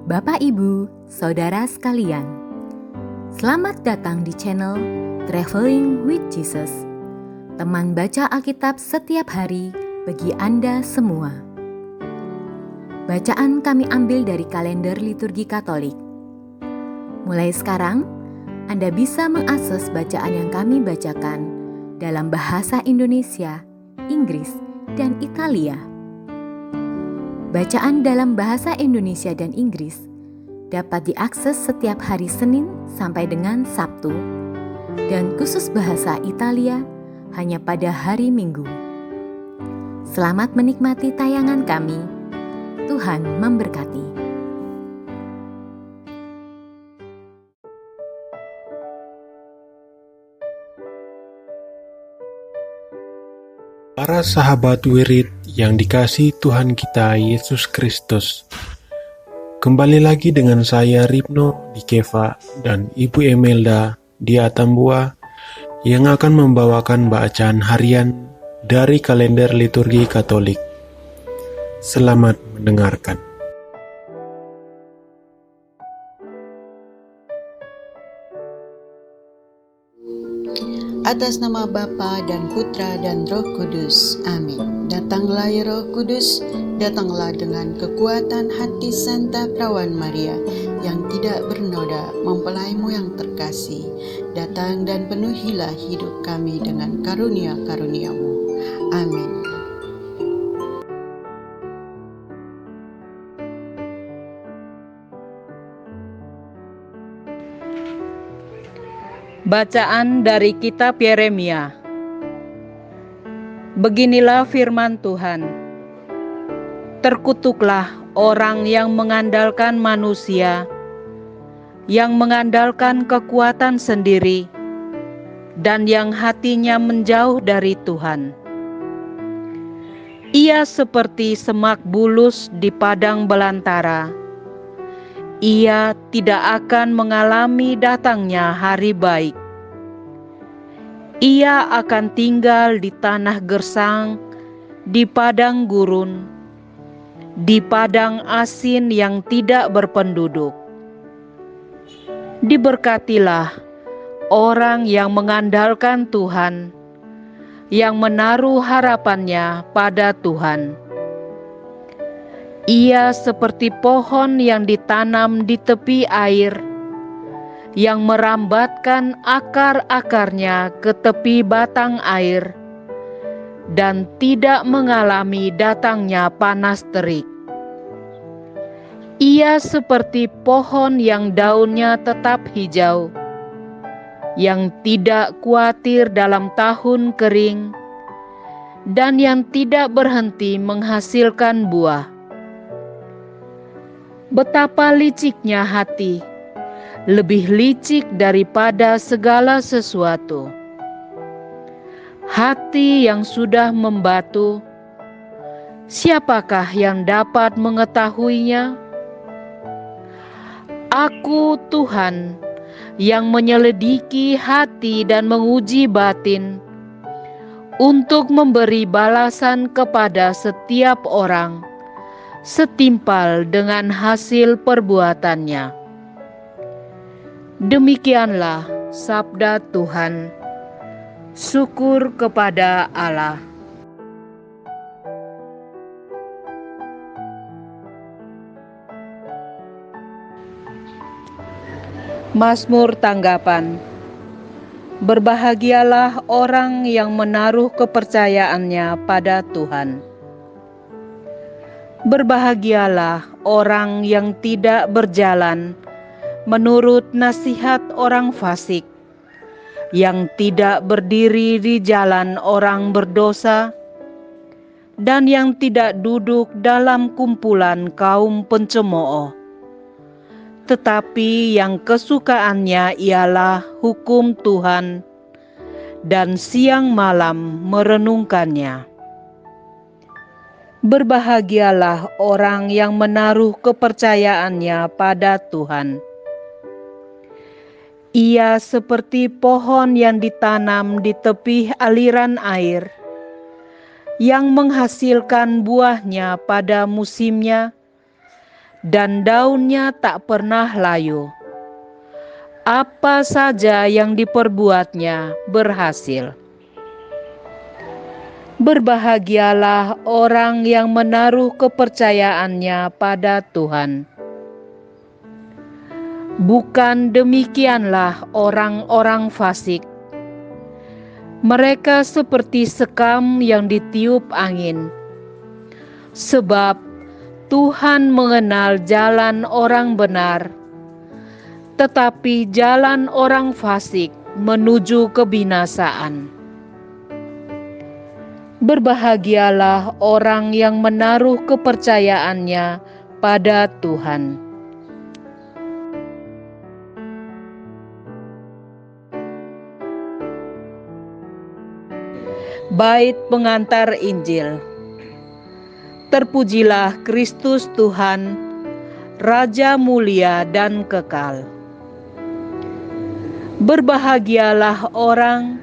Bapak, Ibu, Saudara sekalian, selamat datang di channel Traveling with Jesus, teman baca Alkitab setiap hari bagi Anda semua. Bacaan kami ambil dari kalender liturgi Katolik. Mulai sekarang, Anda bisa mengakses bacaan yang kami bacakan dalam bahasa Indonesia, Inggris, dan Italia. Bacaan dalam bahasa Indonesia dan Inggris dapat diakses setiap hari Senin sampai dengan Sabtu, dan khusus bahasa Italia hanya pada hari Minggu. Selamat menikmati tayangan kami. Tuhan memberkati. Para sahabat wirid yang dikasihi Tuhan kita Yesus Kristus, kembali lagi dengan saya Ripno di Keva dan Ibu Emelda di Atambua yang akan membawakan bacaan harian dari kalender liturgi Katolik. Selamat mendengarkan. Atas nama Bapa dan Putra dan Roh Kudus. Amin. Datanglah ya Roh Kudus, datanglah dengan kekuatan hati Santa Perawan Maria yang tidak bernoda, mempelaimu yang terkasih. Datang dan penuhilah hidup kami dengan karunia-karuniamu. Amin. Bacaan dari kitab Yeremia. Beginilah firman Tuhan. Terkutuklah orang yang mengandalkan manusia, yang mengandalkan kekuatan sendiri, dan yang hatinya menjauh dari Tuhan. Ia seperti semak bulus di padang belantara. Ia tidak akan mengalami datangnya hari baik. Ia akan tinggal di tanah gersang, di padang gurun, di padang asin yang tidak berpenduduk. Diberkatilah orang yang mengandalkan Tuhan, yang menaruh harapannya pada Tuhan. Ia seperti pohon yang ditanam di tepi air, yang merambatkan akar-akarnya ke tepi batang air, dan tidak mengalami datangnya panas terik. Ia seperti pohon yang daunnya tetap hijau, yang tidak khawatir dalam tahun kering, dan yang tidak berhenti menghasilkan buah. Betapa liciknya hati, lebih licik daripada segala sesuatu. Hati yang sudah membatu, siapakah yang dapat mengetahuinya? Aku Tuhan yang menyelidiki hati dan menguji batin, untuk memberi balasan kepada setiap orang setimpal dengan hasil perbuatannya. Demikianlah sabda Tuhan. Syukur kepada Allah. Mazmur tanggapan. Berbahagialah orang yang menaruh kepercayaannya pada Tuhan. Berbahagialah orang yang tidak berjalan menurut nasihat orang fasik, yang tidak berdiri di jalan orang berdosa, dan yang tidak duduk dalam kumpulan kaum pencemooh. Tetapi yang kesukaannya ialah hukum Tuhan, dan siang malam merenungkannya. Berbahagialah orang yang menaruh kepercayaannya pada Tuhan. Ia seperti pohon yang ditanam di tepi aliran air, yang menghasilkan buahnya pada musimnya, dan daunnya tak pernah layu. Apa saja yang diperbuatnya berhasil. Berbahagialah orang yang menaruh kepercayaannya pada Tuhan. Bukan demikianlah orang-orang fasik. Mereka seperti sekam yang ditiup angin. Sebab Tuhan mengenal jalan orang benar, tetapi jalan orang fasik menuju kebinasaan. Berbahagialah orang yang menaruh kepercayaannya pada Tuhan. Bait pengantar Injil. Terpujilah Kristus Tuhan, Raja mulia dan kekal. Berbahagialah orang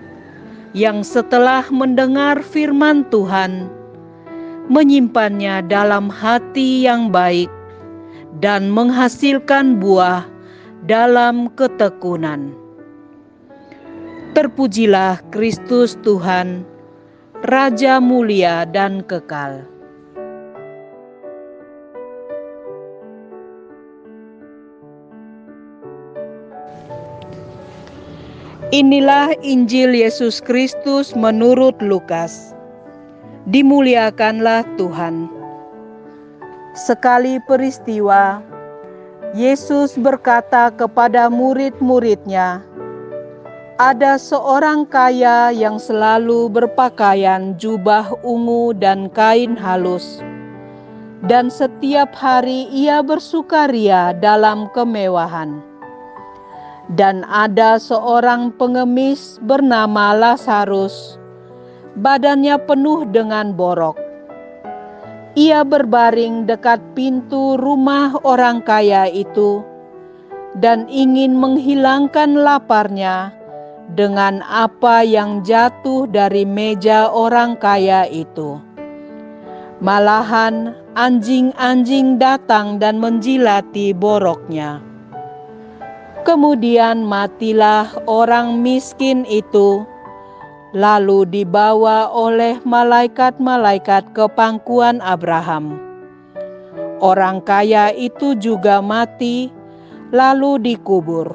yang setelah mendengar firman Tuhan, menyimpannya dalam hati yang baik dan menghasilkan buah dalam ketekunan. Terpujilah Kristus Tuhan, Raja mulia dan kekal. Inilah Injil Yesus Kristus menurut Lukas. Dimuliakanlah Tuhan. Sekali peristiwa, Yesus berkata kepada murid-muridnya, "Ada seorang kaya yang selalu berpakaian jubah ungu dan kain halus, dan setiap hari ia bersukaria dalam kemewahan. Dan ada seorang pengemis bernama Lazarus, badannya penuh dengan borok. Ia berbaring dekat pintu rumah orang kaya itu dan ingin menghilangkan laparnya dengan apa yang jatuh dari meja orang kaya itu. Malahan anjing-anjing datang dan menjilati boroknya. Kemudian matilah orang miskin itu, lalu dibawa oleh malaikat-malaikat ke pangkuan Abraham. Orang kaya itu juga mati, lalu dikubur.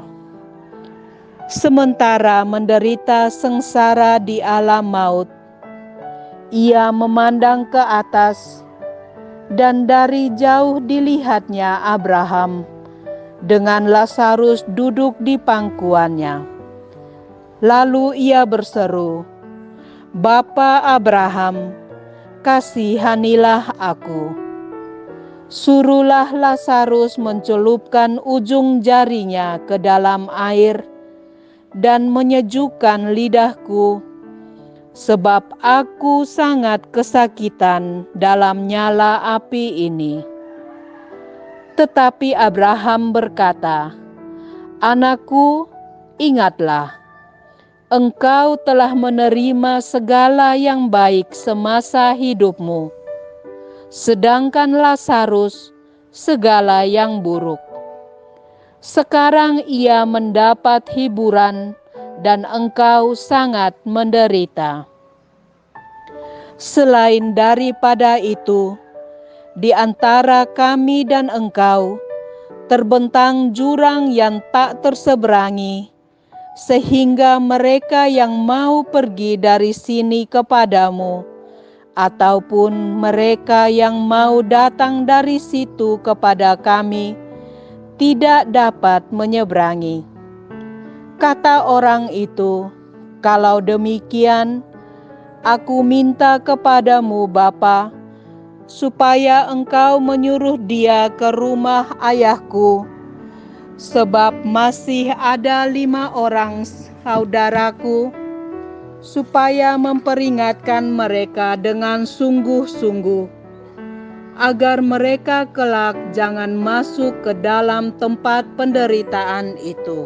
Sementara menderita sengsara di alam maut, ia memandang ke atas, dan dari jauh dilihatnya Abraham dengan Lazarus duduk di pangkuannya. Lalu ia berseru, 'Bapa Abraham, kasihanilah aku. Suruhlah Lazarus mencelupkan ujung jarinya ke dalam air dan menyejukkan lidahku, sebab aku sangat kesakitan dalam nyala api ini.' Tetapi Abraham berkata, 'Anakku, ingatlah, engkau telah menerima segala yang baik semasa hidupmu, sedangkan Lazarus segala yang buruk. Sekarang ia mendapat hiburan dan engkau sangat menderita. Selain daripada itu, di antara kami dan engkau terbentang jurang yang tak terseberangi, sehingga mereka yang mau pergi dari sini kepadamu, ataupun mereka yang mau datang dari situ kepada kami, tidak dapat menyeberangi.' Kata orang itu, 'Kalau demikian, aku minta kepadamu Bapa, supaya engkau menyuruh dia ke rumah ayahku, sebab masih ada 5 orang saudaraku, supaya memperingatkan mereka dengan sungguh-sungguh, agar mereka kelak jangan masuk ke dalam tempat penderitaan itu.'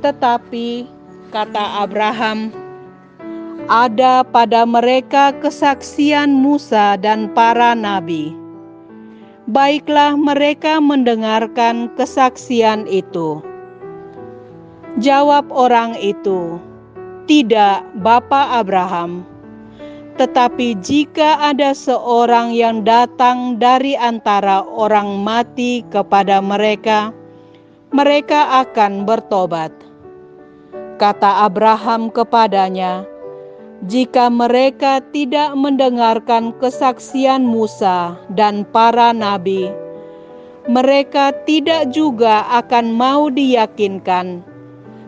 Tetapi, kata Abraham, ada pada mereka kesaksian Musa dan para nabi. baiklah mereka mendengarkan kesaksian itu. Jawab orang itu, "Tidak, Bapa Abraham. Tetapi jika ada seorang yang datang dari antara orang mati kepada mereka, mereka akan bertobat." Kata Abraham kepadanya, "Jika mereka tidak mendengarkan kesaksian Musa dan para nabi, mereka tidak juga akan mau diyakinkan,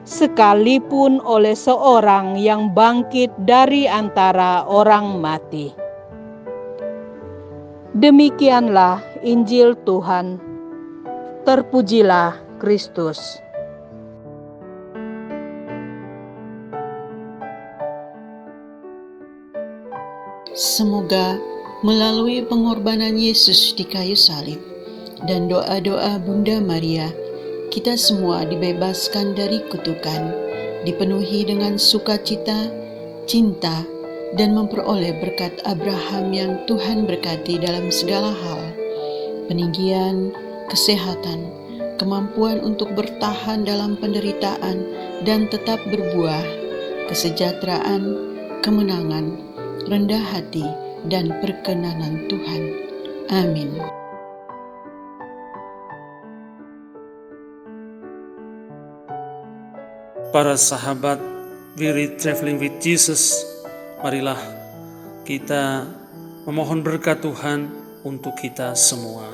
sekalipun oleh seorang yang bangkit dari antara orang mati." Demikianlah Injil Tuhan. Terpujilah Kristus. Semoga melalui pengorbanan Yesus di kayu salib dan doa-doa Bunda Maria, kita semua dibebaskan dari kutukan, dipenuhi dengan sukacita, cinta, dan memperoleh berkat Abraham yang Tuhan berkati dalam segala hal, peninggian, kesehatan, kemampuan untuk bertahan dalam penderitaan dan tetap berbuah, kesejahteraan, kemenangan, rendah hati, dan perkenanan Tuhan. Amin. Para sahabat We Read Traveling with Jesus, marilah kita memohon berkat Tuhan untuk kita semua.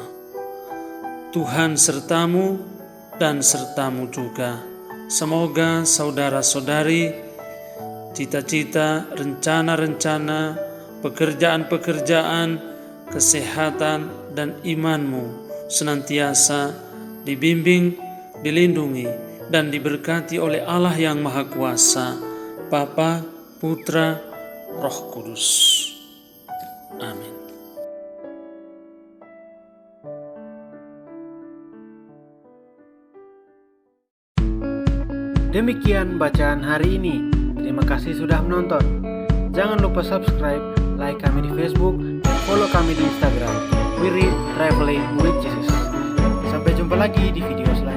Tuhan sertamu dan sertamu juga. Semoga saudara-saudari, cita-cita, rencana-rencana, pekerjaan-pekerjaan, kesehatan, dan imanmu senantiasa dibimbing, dilindungi, dan diberkati oleh Allah yang Maha Kuasa, Bapa, Putra, Roh Kudus. Amin. Demikian bacaan hari ini. Terima kasih sudah menonton. Jangan lupa subscribe, like kami di Facebook, dan follow kami di Instagram. We Read Traveling with Jesus. Sampai jumpa lagi di video selanjutnya.